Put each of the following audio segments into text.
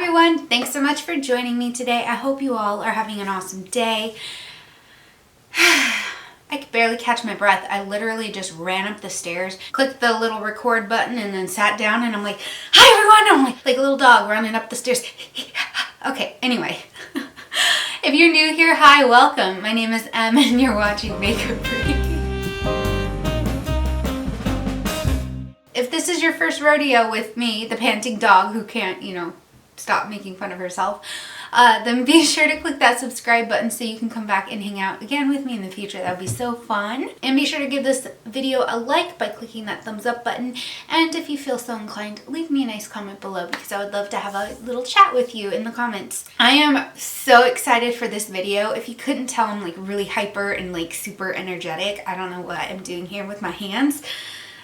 everyone, thanks so much for joining me today. I hope you all are having an awesome day. I could barely catch my breath. I literally just ran up the stairs, clicked the little record button, and then sat down, and I'm like, hi everyone! I'm like a little dog running up the stairs. Okay, anyway. If you're new here, hi, welcome. My name is Em, and you're watching Makeup Freak. If this is your first rodeo with me, the panting dog who can't, stop making fun of herself, then be sure to click that subscribe button so you can come back and hang out again with me in the future. That would be so fun. And be sure to give this video a like by clicking that thumbs up button. And if you feel so inclined, leave me a nice comment below because I would love to have a little chat with you in the comments. I am so excited for this video. If you couldn't tell, I'm like really hyper and like super energetic. I don't know what I'm doing here with my hands.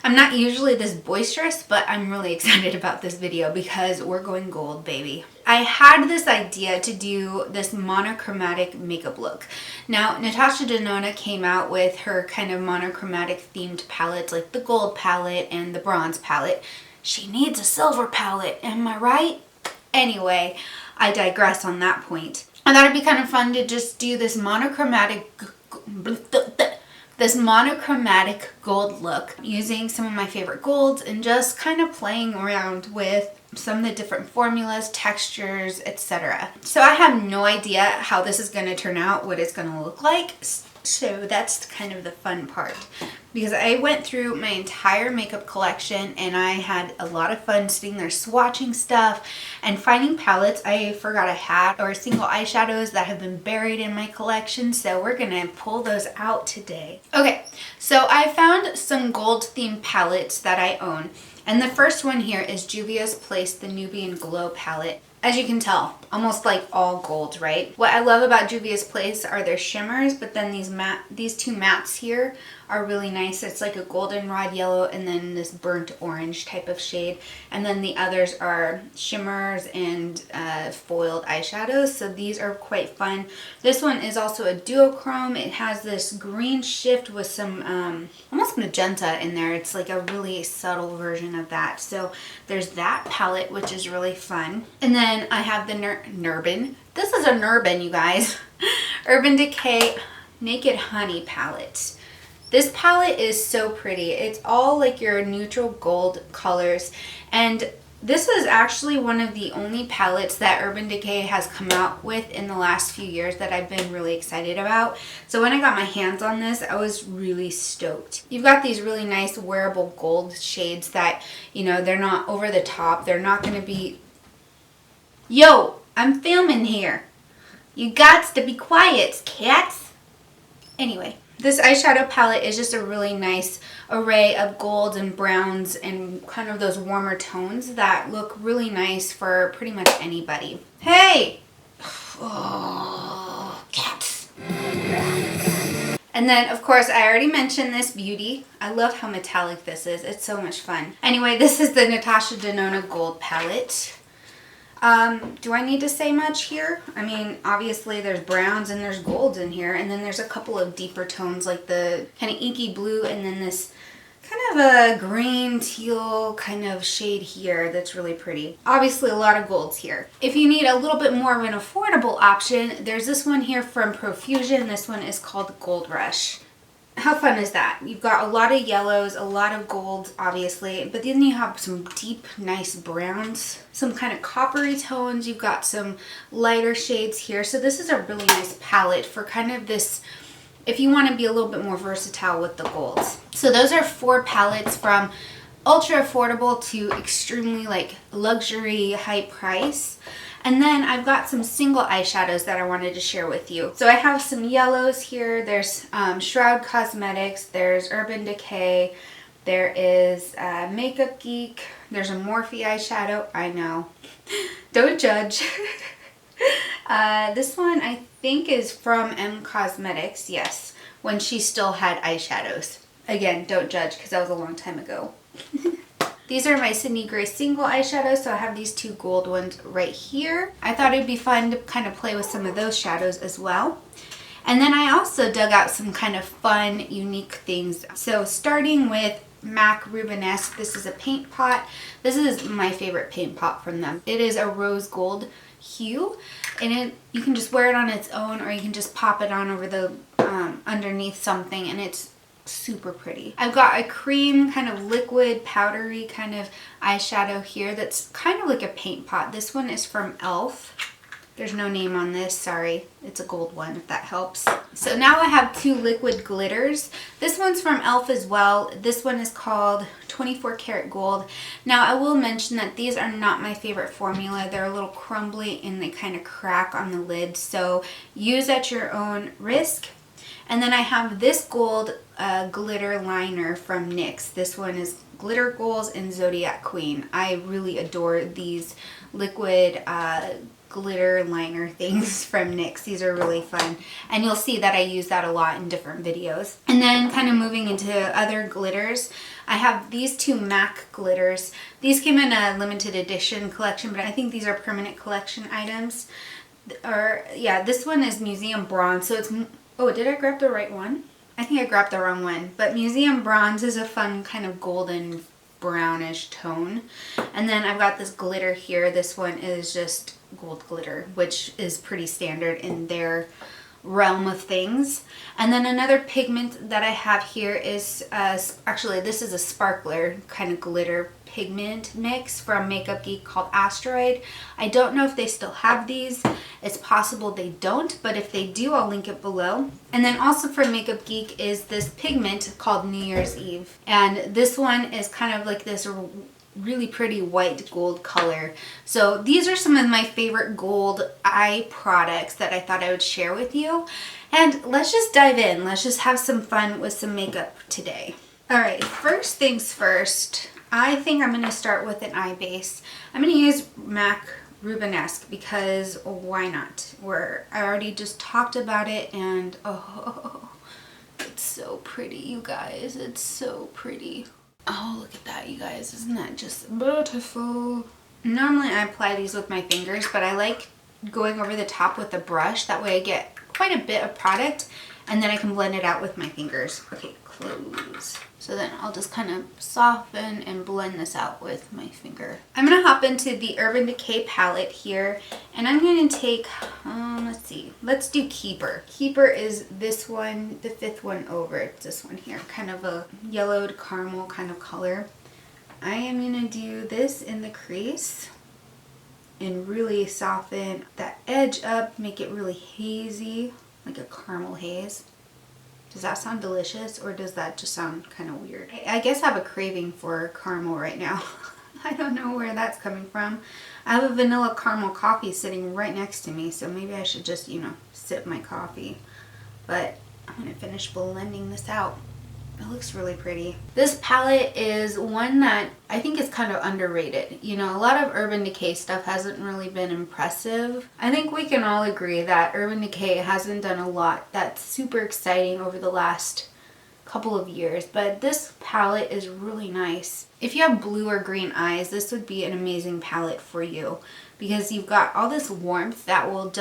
I'm not usually this boisterous, but I'm really excited about this video because we're going gold, baby. I had this idea to do this monochromatic makeup look. Now, Natasha Denona came out with her kind of monochromatic themed palettes, like the gold palette and the bronze palette. She needs a silver palette, am I right? Anyway, I digress on that point. I thought it'd be kind of fun to just do this monochromatic gold look using some of my favorite golds and just kind of playing around with some of the different formulas, textures, etc. So I have no idea how this is going to turn out, what it's going to look like. So that's kind of the fun part because I went through my entire makeup collection and I had a lot of fun sitting there swatching stuff and finding palettes I forgot I had or single eyeshadows that have been buried in my collection. So we're gonna pull those out today. Okay, so I found some gold themed palettes that I own. And the first one here is Juvia's Place, the Nubian Glow palette. As you can tell, almost like all gold, right? What I love about Juvia's Place are their shimmers, but then these two mattes here are really nice. It's like a goldenrod yellow and then this burnt orange type of shade. And then the others are shimmers and foiled eyeshadows. So these are quite fun. This one is also a duochrome. It has this green shift with some almost magenta in there. It's like a really subtle version of that. So there's that palette, which is really fun. And then I have the Nubian. This is a Nubian, you guys. Urban Decay Naked Honey palette. This palette is so pretty. It's all like your neutral gold colors. And this is actually one of the only palettes that Urban Decay has come out with in the last few years that I've been really excited about. So when I got my hands on this, I was really stoked. You've got these really nice wearable gold shades that, they're not over the top. They're not going to be... Yo, I'm filming here. You gots to be quiet, cats. Anyway. This eyeshadow palette is just a really nice array of golds and browns and kind of those warmer tones that look really nice for pretty much anybody. Hey! Oh, cats. And then, of course, I already mentioned this beauty. I love how metallic this is. It's so much fun. Anyway, this is the Natasha Denona Gold Palette. Do I need to say much here? I mean, obviously there's browns and there's golds in here, and then there's a couple of deeper tones like the kind of inky blue and then this kind of a green teal kind of shade here that's really pretty. Obviously a lot of golds here. If you need a little bit more of an affordable option, there's this one here from Profusion. This one is called Gold Rush. How fun is that? You've got a lot of yellows, a lot of golds, obviously, but then you have some deep, nice browns, some kind of coppery tones. You've got some lighter shades here. So this is a really nice palette for kind of this, if you want to be a little bit more versatile with the golds. So those are 4 palettes from ultra affordable to extremely like luxury high price. And then I've got some single eyeshadows that I wanted to share with you. So I have some yellows here. There's Shroud Cosmetics. There's Urban Decay. There is Makeup Geek. There's a Morphe eyeshadow. I know. Don't judge. This one I think is from M Cosmetics. Yes. When she still had eyeshadows. Again, don't judge because that was a long time ago. These are my Sydney Gray single eyeshadows, so I have these 2 gold ones right here. I thought it'd be fun to kind of play with some of those shadows as well. And then I also dug out some kind of fun, unique things. So starting with MAC Rubenesque. This is a paint pot. This is my favorite paint pot from them. It is a rose gold hue, and you can just wear it on its own, or you can just pop it on over the underneath something, and it's super pretty. I've got a cream kind of liquid powdery kind of eyeshadow here that's kind of like a paint pot. This one is from e.l.f. There's no name on this, sorry. It's a gold one, if that helps. So now I have two liquid glitters. This one's from e.l.f. as well. This one is called 24 Karat Gold. Now I will mention that these are not my favorite formula. They're a little crumbly and they kind of crack on the lid. So use at your own risk. And then I have this gold glitter liner from NYX. This one is Glitter Goals and Zodiac Queen. I really adore these liquid glitter liner things from NYX. These are really fun, and you'll see that I use that a lot in different videos. And then kind of moving into other glitters, I have these two MAC glitters. These came in a limited edition collection, but I think these are permanent collection items. Or yeah, this one is Museum Bronze, so it's, oh, did I grab the right one? I think I grabbed the wrong one, but Museum Bronze is a fun kind of golden brownish tone. And then I've got this glitter here. This one is just gold glitter, which is pretty standard in their realm of things. And then another pigment that I have here is actually this is a sparkler kind of glitter pigment mix from Makeup Geek called Asteroid. I don't know if they still have these. It's possible they don't, but if they do, I'll link it below. And then also from Makeup Geek is this pigment called New Year's Eve, and this one is kind of like this really pretty white gold color. So these are some of my favorite gold eye products that I thought I would share with you. And let's just dive in. Let's just have some fun with some makeup today. Alright, first things first, I think I'm going to start with an eye base. I'm going to use MAC Rubenesque because why not? I already just talked about it, and oh, it's so pretty, you guys. It's so pretty. Oh, look at that, you guys. Isn't that just beautiful? Normally I apply these with my fingers, but I like going over the top with a brush. That way I get quite a bit of product, and then I can blend it out with my fingers. Okay, close. So then I'll just kind of soften and blend this out with my finger. I'm going to hop into the Urban Decay palette here, and I'm going to take, let's see, let's do Keeper. Keeper is this one, the fifth one over. It's this one here, kind of a yellowed caramel kind of color. I am going to do this in the crease and really soften that edge up, make it really hazy, like a caramel haze. Does that sound delicious, or does that just sound kind of weird? I guess I have a craving for caramel right now. I don't know where that's coming from. I have a vanilla caramel coffee sitting right next to me, so maybe I should just, sip my coffee. But I'm going to finish blending this out. It looks really pretty. This palette is one that I think is kind of underrated. A lot of Urban Decay stuff hasn't really been impressive. I think we can all agree that Urban Decay hasn't done a lot that's super exciting over the last couple of years, but this palette is really nice. If you have blue or green eyes, this would be an amazing palette for you because you've got all this warmth that will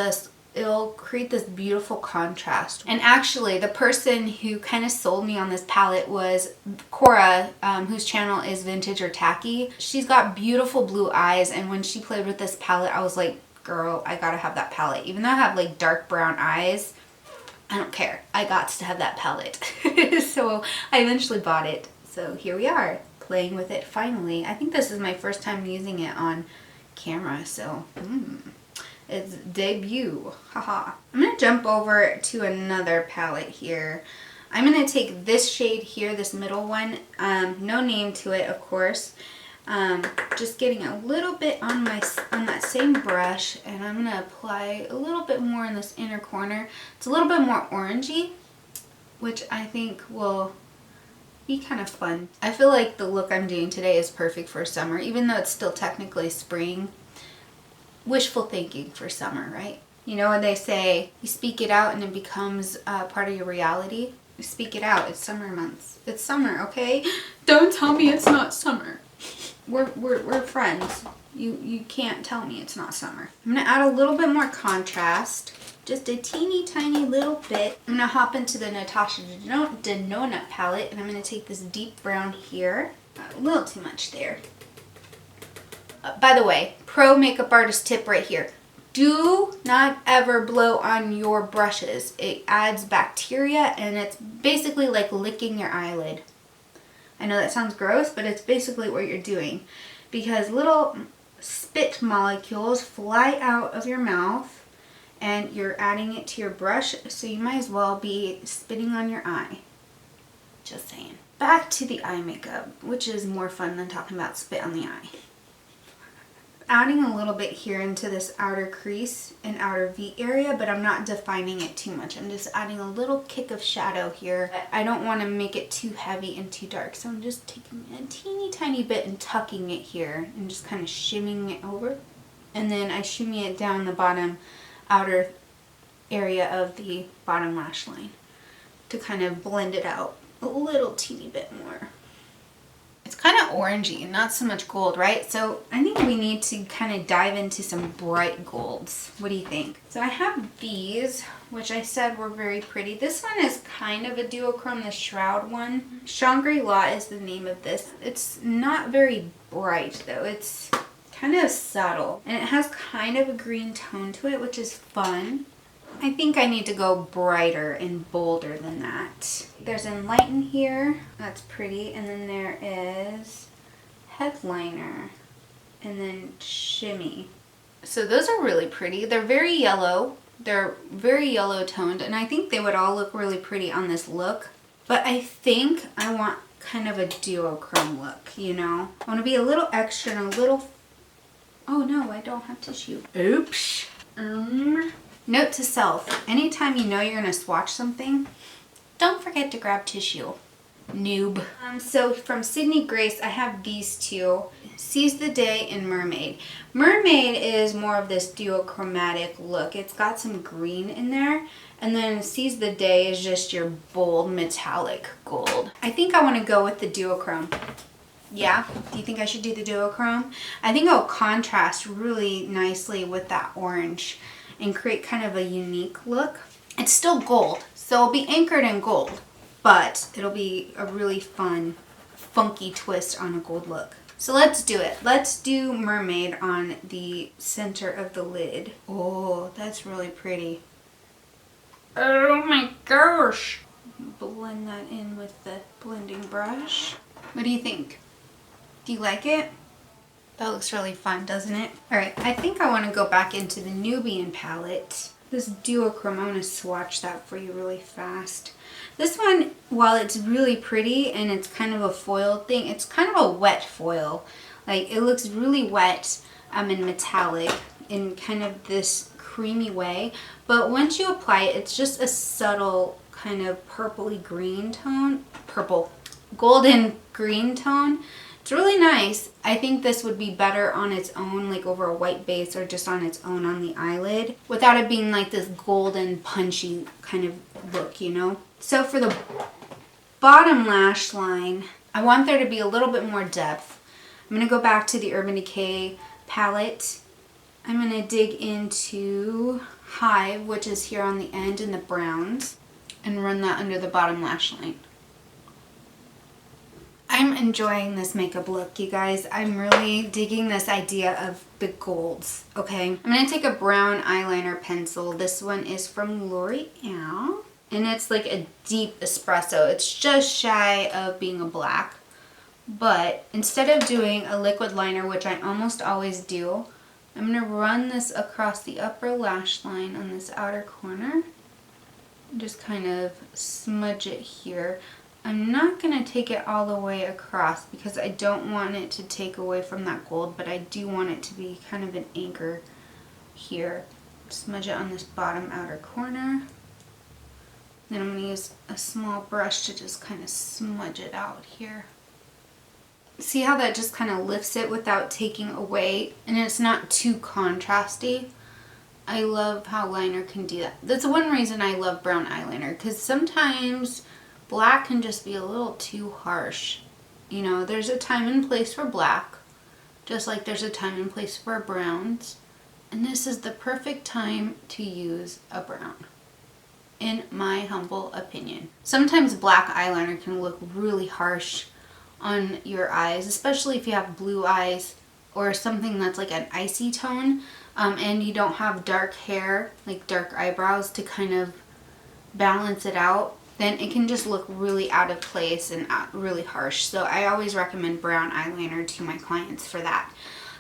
it'll create this beautiful contrast. And actually, the person who kind of sold me on this palette was Cora, whose channel is Vintage or Tacky. She's got beautiful blue eyes, and when she played with this palette, I was like, girl, I gotta have that palette. Even though I have like dark brown eyes, I don't care. I got to have that palette. So I eventually bought it. So here we are, playing with it finally. I think this is my first time using it on camera, so it's debut. Haha. I'm going to jump over to another palette here. I'm going to take this shade here, this middle one. No name to it, of course. Just getting a little bit on that same brush, and I'm going to apply a little bit more in this inner corner. It's a little bit more orangey, which I think will be kind of fun. I feel like the look I'm doing today is perfect for summer, even though it's still technically spring. Wishful thinking for summer, right? You know when they say you speak it out and it becomes part of your reality? You speak it out. It's summer months. It's summer, okay? Don't tell me it's not summer. We're friends. You can't tell me it's not summer. I'm gonna add a little bit more contrast just a teeny tiny little bit. I'm gonna hop into the Natasha Denona palette, and I'm gonna take this deep brown here. A little too much there. By the way, pro makeup artist tip right here. Do not ever blow on your brushes. It adds bacteria, and it's basically like licking your eyelid. I know that sounds gross, but it's basically what you're doing, because little spit molecules fly out of your mouth and you're adding it to your brush, so you might as well be spitting on your eye. Just saying. Back to the eye makeup, which is more fun than talking about spit on the eye. Adding a little bit here into this outer crease and outer V area, but I'm not defining it too much. I'm just adding a little kick of shadow here. I don't want to make it too heavy and too dark, so I'm just taking a teeny tiny bit and tucking it here and just kind of shimmying it over. And then I shimmy it down the bottom outer area of the bottom lash line to kind of blend it out a little teeny bit more. It's kind of orangey and not so much gold, right? So I think we need to kind of dive into some bright golds. What do you think? So I have these, which I said were very pretty. This one is kind of a duochrome, the Shroud one. Shangri-La is the name of this. It's not very bright though. It's kind of subtle, and it has kind of a green tone to it, which is fun. I think I need to go brighter and bolder than that. There's Enlighten here. That's pretty. And then there is Headliner. And then Shimmy. So those are really pretty. They're very yellow. They're very yellow toned. And I think they would all look really pretty on this look. But I think I want kind of a duochrome look, you know? I want to be a little extra and a little... Oh no, I don't have tissue. Oops. Note to self, anytime you know you're going to swatch something, don't forget to grab tissue. Noob. So from Sydney Grace, I have these two. Seize the Day and Mermaid. Mermaid is more of this duochromatic look. It's got some green in there. And then Seize the Day is just your bold metallic gold. I think I want to go with the duochrome. Yeah? Do you think I should do the duochrome? I think it'll contrast really nicely with that orange and create kind of a unique look. It's still gold, so it'll be anchored in gold, but it'll be a really fun, funky twist on a gold look. So let's do it. Let's do Mermaid on the center of the lid. Oh, that's really pretty. Oh my gosh. Blend that in with the blending brush. What do you think? Do you like it? That looks really fun, doesn't it? Alright, I think I want to go back into the Nubian palette. This duochrome, I want to swatch that for you really fast. This one, while it's really pretty and it's kind of a foil thing, it's kind of a wet foil. Like, it looks really wet and metallic in kind of this creamy way. But once you apply it, it's just a subtle kind of purpley green tone. Purple. Golden green tone. It's really nice. I think this would be better on its own, like over a white base or just on its own on the eyelid, without it being like this golden punchy kind of look, you know? So for the bottom lash line, I want there to be a little bit more depth. I'm going to go back to the Urban Decay palette. I'm going to dig into Hive, which is here on the end in the browns, and run that under the bottom lash line. I'm enjoying this makeup look, you guys. I'm really digging this idea of the golds, okay? I'm going to take a brown eyeliner pencil. This one is from L'Oreal, and it's like a deep espresso. It's just shy of being a black, but instead of doing a liquid liner, which I almost always do, I'm going to run this across the upper lash line on this outer corner. Just kind of smudge it here. I'm not going to take it all the way across because I don't want it to take away from that gold, but I do want it to be kind of an anchor here. Smudge it on this bottom outer corner. Then I'm going to use a small brush to just kind of smudge it out here. See how that just kind of lifts it without taking away, and it's not too contrasty. I love how liner can do that. That's one reason I love brown eyeliner, because sometimes black can just be a little too harsh. You know, there's a time and place for black, just like there's a time and place for browns. And this is the perfect time to use a brown, in my humble opinion. Sometimes black eyeliner can look really harsh on your eyes, especially if you have blue eyes or something that's like an icy tone, and you don't have dark hair, like dark eyebrows to kind of balance it out, then it can just look really out of place and really harsh. So I always recommend brown eyeliner to my clients for that.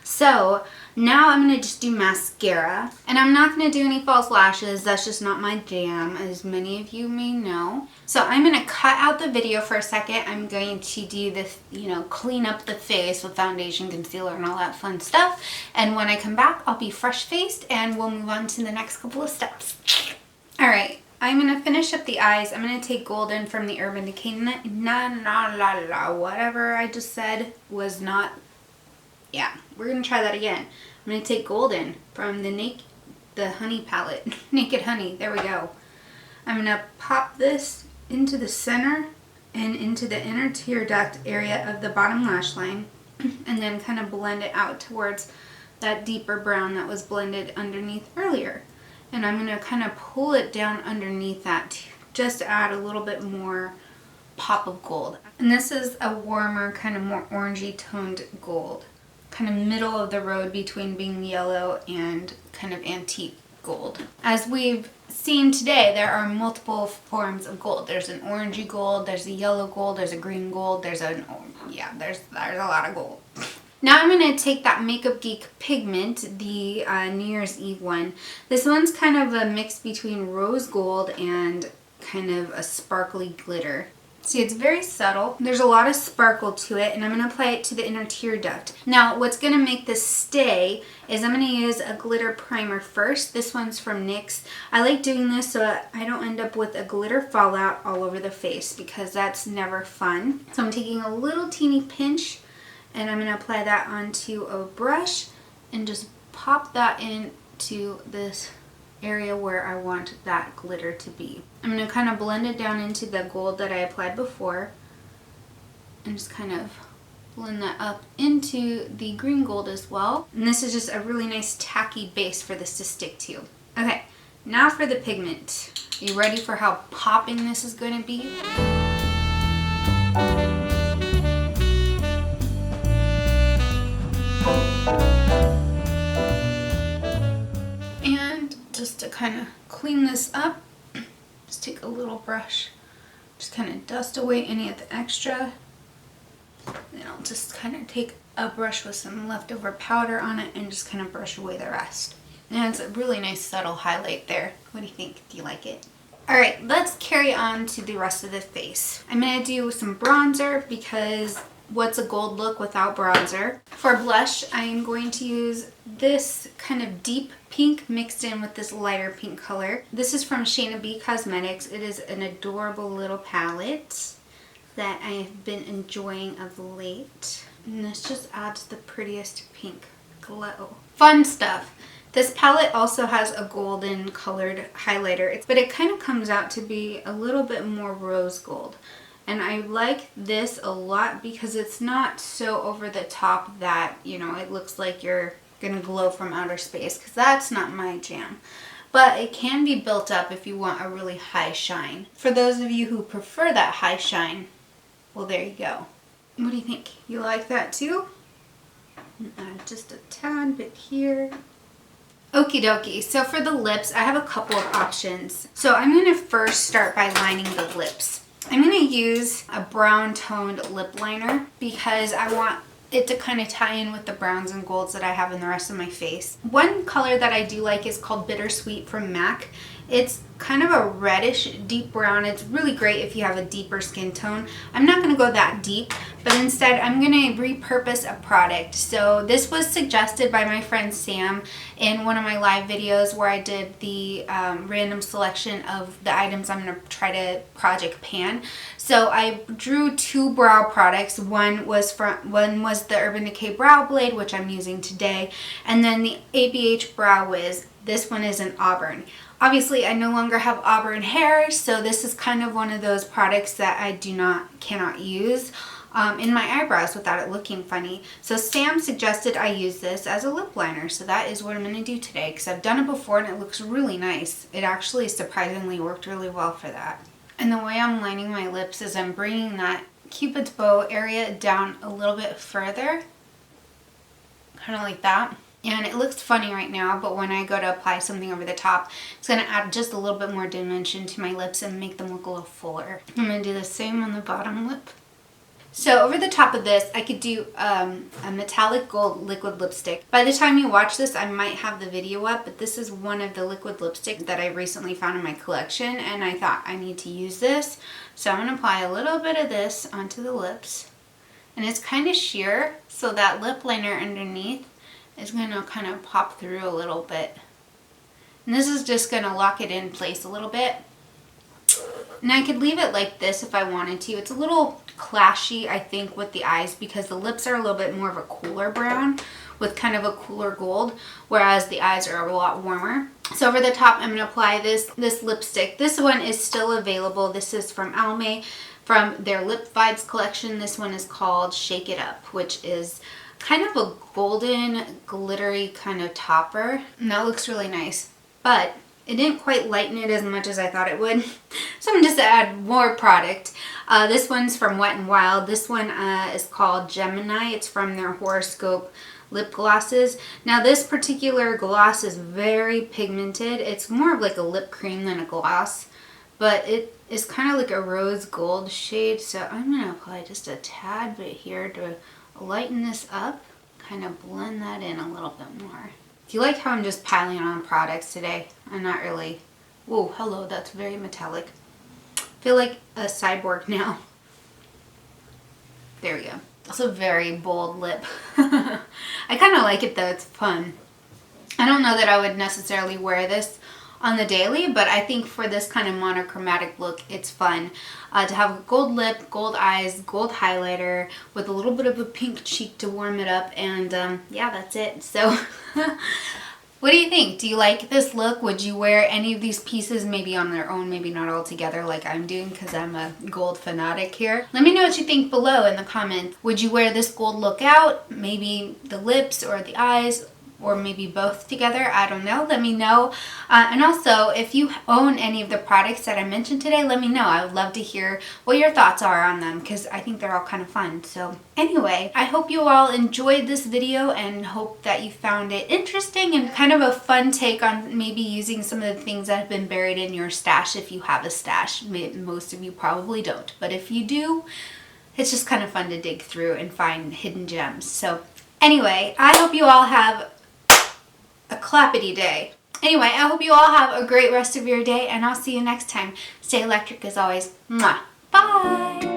So now I'm going to just do mascara, and I'm not going to do any false lashes. That's just not my jam, as many of you may know. So I'm going to cut out the video for a second. I'm going to do this, clean up the face with foundation, concealer, and all that fun stuff. And when I come back, I'll be fresh faced and we'll move on to the next couple of steps. All right. I'm going to finish up the eyes. I'm going to take Golden from the Urban Decay. Whatever I just said was not... Yeah, we're going to try that again. I'm going to take Golden from the Honey palette. Naked Honey. There we go. I'm going to pop this into the center and into the inner tear duct area of the bottom lash line. And then kind of blend it out towards that deeper brown that was blended underneath earlier. And I'm going to kind of pull it down underneath that just to add a little bit more pop of gold. And this is a warmer, kind of more orangey toned gold. Kind of middle of the road between being yellow and kind of antique gold. As we've seen today, there are multiple forms of gold. There's an orangey gold, there's a yellow gold, there's a green gold, there's a lot of gold. Now I'm going to take that Makeup Geek pigment, the New Year's Eve one. This one's kind of a mix between rose gold and kind of a sparkly glitter. See, it's very subtle. There's a lot of sparkle to it, and I'm going to apply it to the inner tear duct. Now, what's going to make this stay is I'm going to use a glitter primer first. This one's from NYX. I like doing this so I don't end up with a glitter fallout all over the face, because that's never fun. So I'm taking a little teeny pinch, and I'm going to apply that onto a brush and just pop that into this area where I want that glitter to be. I'm going to kind of blend it down into the gold that I applied before and just kind of blend that up into the green gold as well. And this is just a really nice tacky base for this to stick to. Okay, now for the pigment. Are you ready for how popping this is going to be? And just to kind of clean this up, just take a little brush, just kind of dust away any of the extra. Then I'll just kind of take a brush with some leftover powder on it and just kind of brush away the rest. And it's a really nice subtle highlight there. What do you think? Do you like it? Alright, let's carry on to the rest of the face. I'm going to do some bronzer because what's a gold look without bronzer? For blush, I'm going to use this kind of deep pink mixed in with this lighter pink color. This is from Shayna B Cosmetics. It is an adorable little palette that I have been enjoying of late. And this just adds the prettiest pink glow. Fun stuff. This palette also has a golden colored highlighter, but it kind of comes out to be a little bit more rose gold. And I like this a lot because it's not so over the top that, it looks like you're going to glow from outer space, because that's not my jam. But it can be built up if you want a really high shine. For those of you who prefer that high shine, well, there you go. What do you think? You like that too? Add just a tad bit here. Okie dokie. So for the lips, I have a couple of options. So I'm going to first start by lining the lips. I'm going to use a brown toned lip liner because I want it to kind of tie in with the browns and golds that I have in the rest of my face. One color that I do like is called Bittersweet from MAC. It's kind of a reddish deep brown. It's really great if you have a deeper skin tone. I'm not going to go that deep, but instead I'm going to repurpose a product. So this was suggested by my friend Sam in one of my live videos where I did the random selection of the items I'm going to try to project pan. So I drew two brow products. One was the Urban Decay Brow Blade, which I'm using today, and then the ABH Brow Wiz. This one is an auburn. Obviously, I no longer have auburn hair, so this is kind of one of those products that I cannot use. in my eyebrows without it looking funny. So Sam suggested I use this as a lip liner. So that is what I'm going to do today because I've done it before and it looks really nice. It actually surprisingly worked really well for that. And the way I'm lining my lips is I'm bringing that Cupid's bow area down a little bit further. Kind of like that. And it looks funny right now, but when I go to apply something over the top, it's going to add just a little bit more dimension to my lips and make them look a little fuller. I'm going to do the same on the bottom lip. So over the top of this, I could do a metallic gold liquid lipstick. By the time you watch this, I might have the video up, but this is one of the liquid lipstick that I recently found in my collection, and I thought I need to use this. So I'm going to apply a little bit of this onto the lips. And it's kind of sheer, so that lip liner underneath is going to kind of pop through a little bit. And this is just going to lock it in place a little bit. And I could leave it like this if I wanted to. It's a little clashy, I think, with the eyes because the lips are a little bit more of a cooler brown with kind of a cooler gold, whereas the eyes are a lot warmer. So over the top, I'm going to apply this lipstick. This one is still available. This is from Almay, from their Lip Vibes collection. This one is called Shake It Up, which is kind of a golden, glittery kind of topper. And that looks really nice. But it didn't quite lighten it as much as I thought it would. So I'm just to add more product. This one's from Wet n Wild. This one is called Gemini. It's from their Horoscope lip glosses. Now this particular gloss is very pigmented. It's more of like a lip cream than a gloss. But it is kind of like a rose gold shade. So I'm going to apply just a tad bit here to lighten this up. Kind of blend that in a little bit more. Do you like how I'm just piling on products today? I'm not really... Whoa, hello, that's very metallic. I feel like a cyborg now. There we go. That's a very bold lip. I kind of like it though, it's fun. I don't know that I would necessarily wear this on the daily, but I think for this kind of monochromatic look, it's fun to have a gold lip, gold eyes, gold highlighter with a little bit of a pink cheek to warm it up, and yeah, that's it. So what do you think? Do you like this look? Would you wear any of these pieces maybe on their own, maybe not all together like I'm doing because I'm a gold fanatic here? Let me know what you think below in the comments. Would you wear this gold look out? Maybe the lips or the eyes? Or maybe both together, I don't know, let me know. And also, if you own any of the products that I mentioned today, let me know. I would love to hear what your thoughts are on them because I think they're all kind of fun. So anyway, I hope you all enjoyed this video and hope that you found it interesting and kind of a fun take on maybe using some of the things that have been buried in your stash if you have a stash. Most of you probably don't, but if you do, it's just kind of fun to dig through and find hidden gems. So anyway, I hope you all have a clappity day. Anyway, I hope you all have a great rest of your day and I'll see you next time. Stay electric as always. Mwah. Bye!